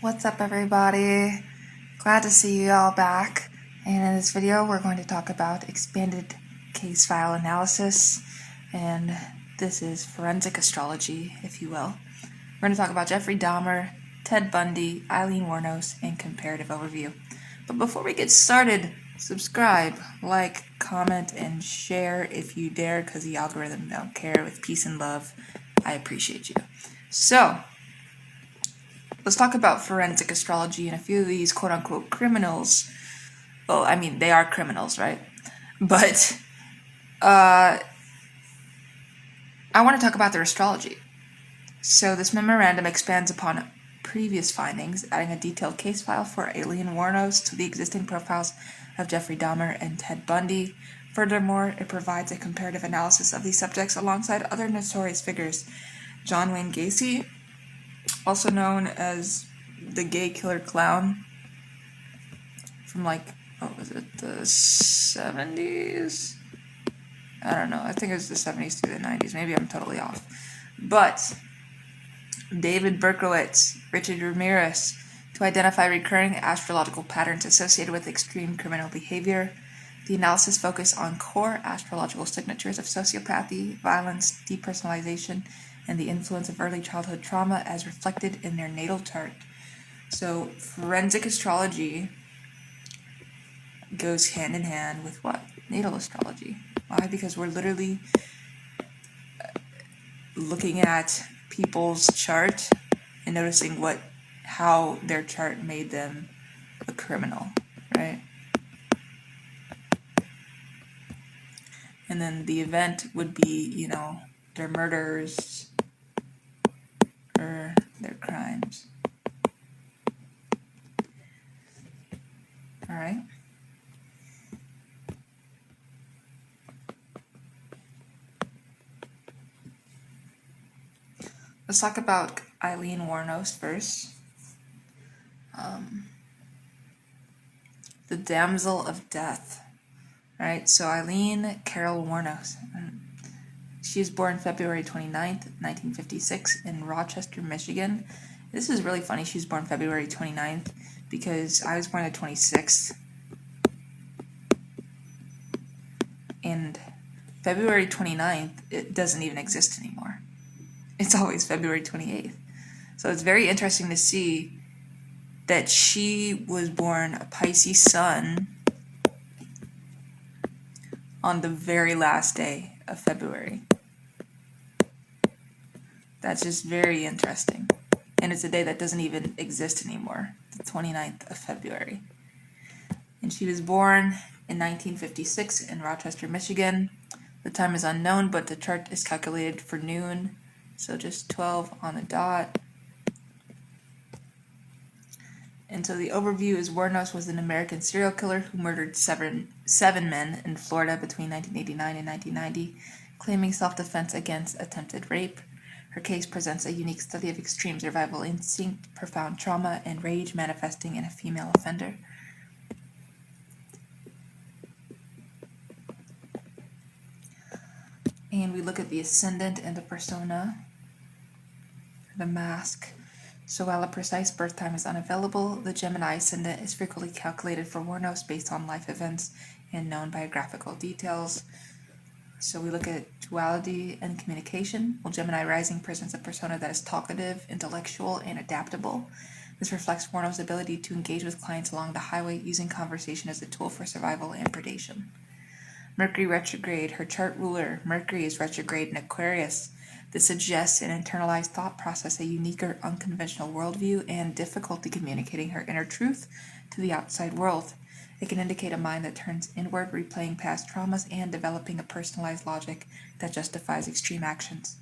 What's up, everybody? Glad to see you all back. And in this video, we're going to talk about expanded case file analysis. And this is forensic astrology, if you will. We're going to talk about Jeffrey Dahmer, Ted Bundy, Eileen Wuornos, and comparative overview. But before we get started, subscribe, like, comment, and share if you dare, because the algorithm don't care. With peace and love, I appreciate you. So, let's talk about forensic astrology and a few of these quote-unquote criminals. Well, I mean, they are criminals, right? But I want to talk about their astrology. So this memorandum expands upon previous findings, adding a detailed case file for Eileen Wuornos to the existing profiles of Jeffrey Dahmer and Ted Bundy. Furthermore, it provides a comparative analysis of these subjects alongside other notorious figures. John Wayne Gacy, also known as the gay killer clown from the 70s? I don't know. I think it was the 70s through the 90s. Maybe I'm totally off. But David Berkowitz, Richard Ramirez, to identify recurring astrological patterns associated with extreme criminal behavior. The analysis focused on core astrological signatures of sociopathy, violence, depersonalization, and the influence of early childhood trauma as reflected in their natal chart. So forensic astrology goes hand in hand with what? Natal astrology. Why? Because we're literally looking at people's chart and noticing how their chart made them a criminal, right? And then the event would be, their murders or their crimes. All right. Let's talk about Eileen Wuornos first. The damsel of death. All right. So Eileen Carol Wuornos. She was born February 29th, 1956 in Rochester, Michigan. This is really funny. She was born February 29th because I was born the 26th. And February 29th, it doesn't even exist anymore. It's always February 28th. So it's very interesting to see that she was born a Pisces sun on the very last day of February. That's just very interesting. And it's a day that doesn't even exist anymore, the 29th of February. And she was born in 1956 in Rochester, Michigan. The time is unknown, but the chart is calculated for noon, so just 12 on the dot. And so the overview is Wuornos was an American serial killer who murdered seven men in Florida between 1989 and 1990, claiming self-defense against attempted rape. Her case presents a unique study of extreme survival instinct, profound trauma, and rage manifesting in a female offender. And we look at the ascendant and the persona, the mask. So while a precise birth time is unavailable, the Gemini ascendant is frequently calculated for Wuornos based on life events and known biographical details. So we look at duality and communication. Well, Gemini rising presents a persona that is talkative, intellectual, and adaptable. This reflects Wuornos' ability to engage with clients along the highway using conversation as a tool for survival and predation. Mercury retrograde. Her chart ruler, Mercury, is retrograde in Aquarius. This suggests an internalized thought process, a unique or unconventional worldview, and difficulty communicating her inner truth to the outside world. It can indicate a mind that turns inward, replaying past traumas, and developing a personalized logic that justifies extreme actions.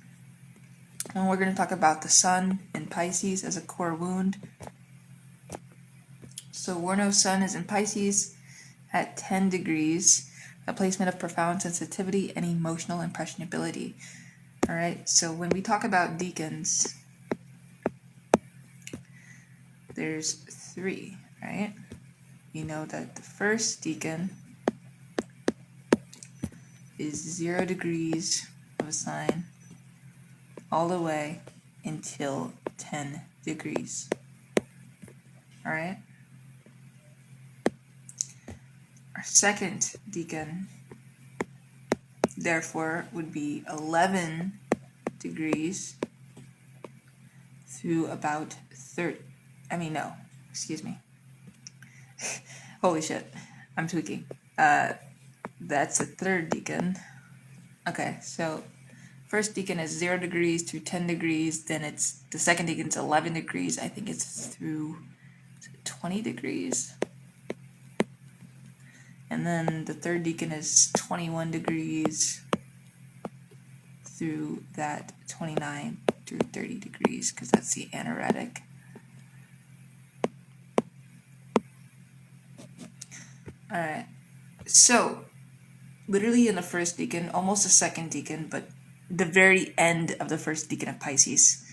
And we're going to talk about the Sun in Pisces as a core wound. So Wuornos' Sun is in Pisces at 10 degrees, a placement of profound sensitivity and emotional impressionability. All right, so when we talk about deacons, there's 3, right? You know that the first decan is 0 degrees of a sign all the way until 10 degrees. All right. Our second decan, therefore, would be 11 degrees through about 30. No, excuse me. Holy shit, I'm tweaking. That's the third decan. Okay, so first decan is 0 degrees through 10 degrees, then it's the second decan's 11 degrees. I think it's through 20 degrees. And then the third decan is 21 degrees through that 29 through 30 degrees, because that's the anaretic. All right, so literally in the first decan, almost the second decan, but the very end of the first decan of Pisces,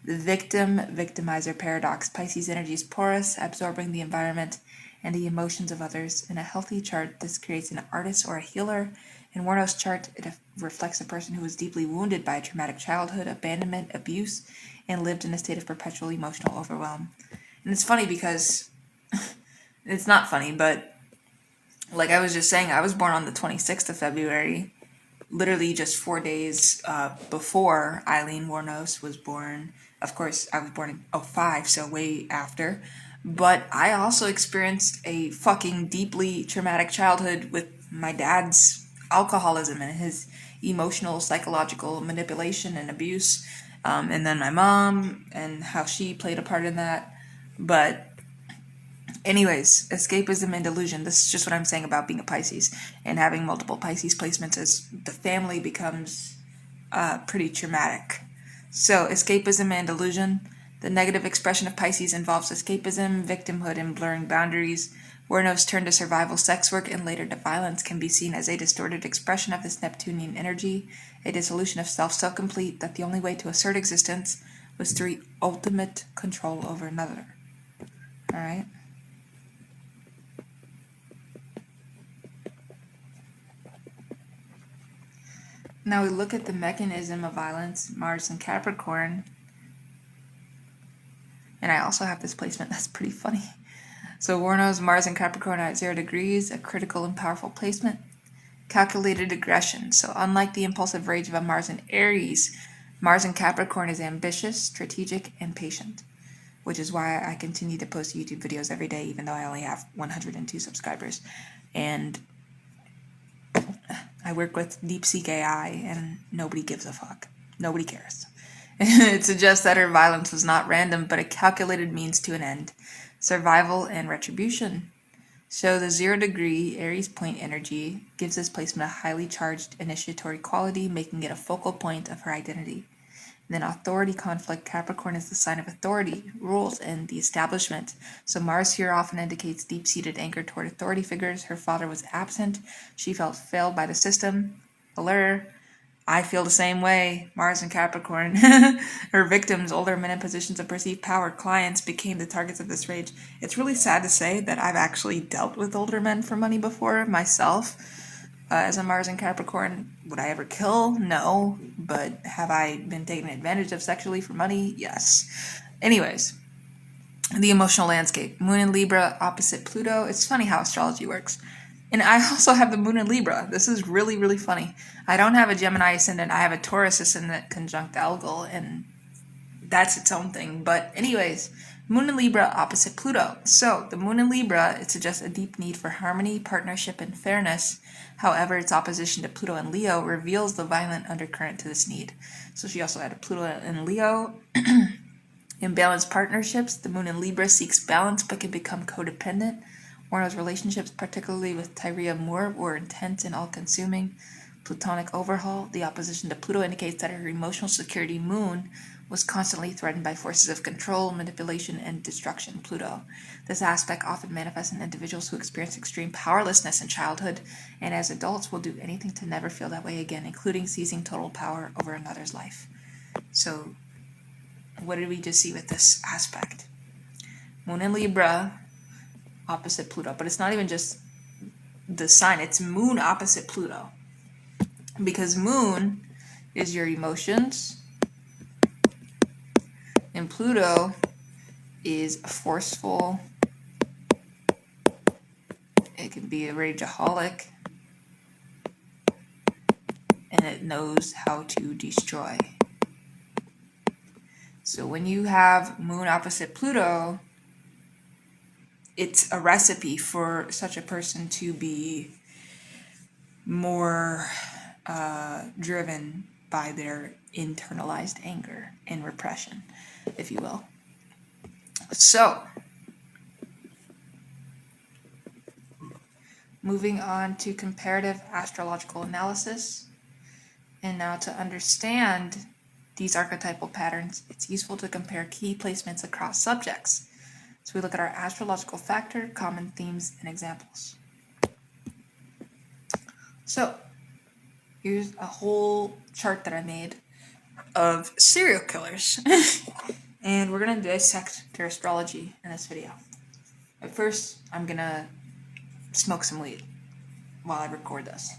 the victim-victimizer paradox. Pisces energy is porous, absorbing the environment and the emotions of others. In a healthy chart, this creates an artist or a healer. In Warno's chart, it reflects a person who was deeply wounded by a traumatic childhood, abandonment, abuse, and lived in a state of perpetual emotional overwhelm. And it's funny because it's not funny, but like I was just saying, I was born on the 26th of February, literally just 4 days before Eileen Warnos was born. Of course, I was born in 2005, so way after. But I also experienced a fucking deeply traumatic childhood with my dad's alcoholism and his emotional, psychological manipulation and abuse. And then my mom and how she played a part in that. But anyways, escapism and delusion. This is just what I'm saying about being a Pisces and having multiple Pisces placements as the family becomes pretty traumatic. So escapism and delusion. The negative expression of Pisces involves escapism, victimhood, and blurring boundaries. Wernos' turn to survival, sex work, and later to violence can be seen as a distorted expression of this Neptunian energy, a dissolution of self so complete that the only way to assert existence was through ultimate control over another. All right? Now we look at the mechanism of violence, Mars and Capricorn. And I also have this placement that's pretty funny. So Warno's Mars and Capricorn are at 0 degrees, a critical and powerful placement. Calculated aggression. So unlike the impulsive rage of a Mars in Aries, Mars in Capricorn is ambitious, strategic, and patient, which is why I continue to post YouTube videos every day, even though I only have 102 subscribers. And I work with DeepSeek AI, and nobody gives a fuck. Nobody cares. It suggests that her violence was not random, but a calculated means to an end. Survival and retribution. So the 0 degree Aries point energy gives this placement a highly charged initiatory quality, making it a focal point of her identity. And then authority conflict. Capricorn is the sign of authority, rules, and the establishment. So Mars here often indicates deep-seated anger toward authority figures. Her father was absent. She felt failed by the system. Allure. I feel the same way. Mars and Capricorn. Her victims, older men in positions of perceived power, clients, became the targets of this rage. It's really sad to say that I've actually dealt with older men for money before myself. As a Mars and Capricorn, would I ever kill? No. But have I been taken advantage of sexually for money? Yes. Anyways, the emotional landscape. Moon in Libra, opposite Pluto. It's funny how astrology works. And I also have the moon in Libra. This is really, really funny. I don't have a Gemini ascendant. I have a Taurus ascendant conjunct Algol, and that's its own thing. But anyways, moon in Libra opposite Pluto. So the moon in Libra, it suggests a deep need for harmony, partnership, and fairness. However, its opposition to Pluto in Leo reveals the violent undercurrent to this need. So she also had a Pluto in Leo. In balanced partnerships, the moon in Libra seeks balance but can become codependent. Warno's relationships, particularly with Tyria Moore, were intense and all-consuming. Plutonic overhaul. The opposition to Pluto indicates that her emotional security moon was constantly threatened by forces of control, manipulation, and destruction. Pluto. This aspect often manifests in individuals who experience extreme powerlessness in childhood, and as adults will do anything to never feel that way again, including seizing total power over another's life. So, what did we just see with this aspect? Moon in Libra, opposite Pluto. But it's not even just the sign, it's moon opposite Pluto. Because moon is your emotions, and Pluto is forceful, can be a rageaholic, and it knows how to destroy. So when you have Moon opposite Pluto, it's a recipe for such a person to be more driven by their internalized anger and repression, if you will. So, moving on to comparative astrological analysis. And now to understand these archetypal patterns, it's useful to compare key placements across subjects. So we look at our astrological factor, common themes, and examples. So here's a whole chart that I made of serial killers. And we're going to dissect their astrology in this video. But first, I'm going to smoke some weed while I record this.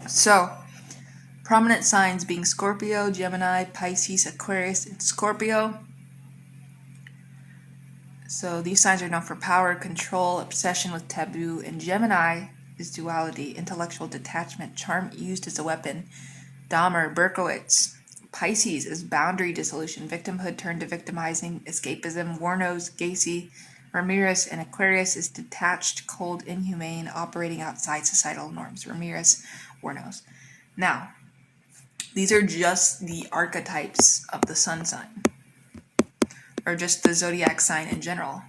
So, prominent signs being Scorpio, Gemini, Pisces, Aquarius, and Scorpio. So these signs are known for power, control, obsession with taboo, and Gemini is duality, intellectual detachment, charm used as a weapon. Dahmer, Berkowitz. Pisces is boundary dissolution, victimhood turned to victimizing, escapism. Warnos, Gacy. Ramirez, and Aquarius is detached, cold, inhumane, operating outside societal norms. Ramirez, Warnos. Now, these are just the archetypes of the sun sign, or just the zodiac sign in general.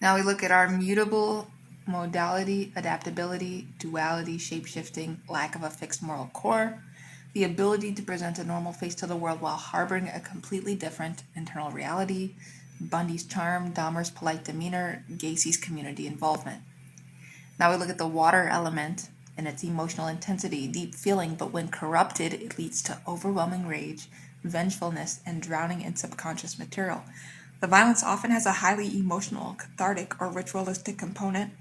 Now we look at our mutable modality, adaptability, duality, shapeshifting, lack of a fixed moral core, the ability to present a normal face to the world while harboring a completely different internal reality, Bundy's charm, Dahmer's polite demeanor, Gacy's community involvement. Now we look at the water element and its emotional intensity, deep feeling, but when corrupted, it leads to overwhelming rage, vengefulness, and drowning in subconscious material. The violence often has a highly emotional, cathartic, or ritualistic component.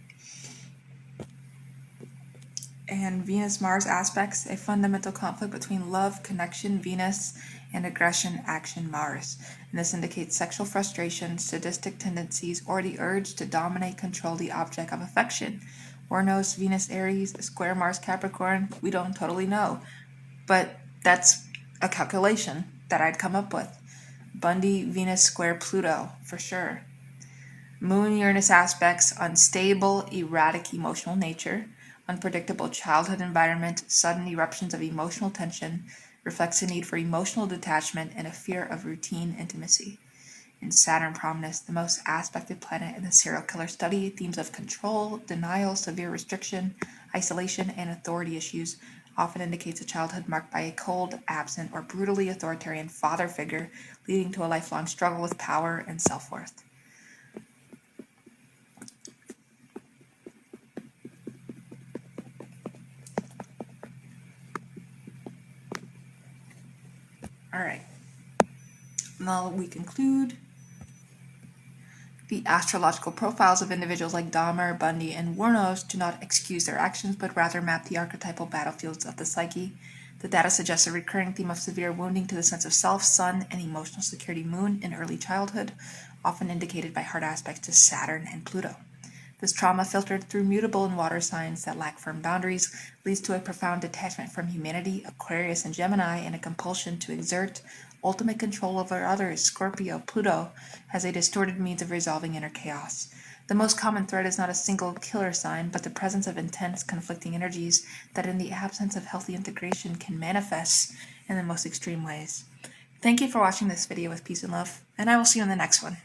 And Venus-Mars aspects, a fundamental conflict between love, connection, Venus, and aggression, action, Mars. And this indicates sexual frustration, sadistic tendencies, or the urge to dominate, control the object of affection. Uranus, Venus, Aries, square Mars, Capricorn, we don't totally know. But that's a calculation that I'd come up with. Bundy, Venus, square Pluto, for sure. Moon, Uranus aspects, unstable, erratic emotional nature, unpredictable childhood environment, sudden eruptions of emotional tension, reflects a need for emotional detachment and a fear of routine intimacy. In Saturn prominence, the most aspected planet in the serial killer study, themes of control, denial, severe restriction, isolation, and authority issues often indicates a childhood marked by a cold, absent, or brutally authoritarian father figure, leading to a lifelong struggle with power and self-worth. All right. Now we conclude. The astrological profiles of individuals like Dahmer, Bundy, and Wuornos do not excuse their actions, but rather map the archetypal battlefields of the psyche. The data suggests a recurring theme of severe wounding to the sense of self, sun, and emotional security, moon, in early childhood, often indicated by hard aspects to Saturn and Pluto. This trauma, filtered through mutable and water signs that lack firm boundaries, leads to a profound detachment from humanity, Aquarius and Gemini, and a compulsion to exert ultimate control over others, Scorpio. Pluto has a distorted means of resolving inner chaos. The most common thread is not a single killer sign, but the presence of intense conflicting energies that in the absence of healthy integration can manifest in the most extreme ways. Thank you for watching this video with peace and love, and I will see you in the next one.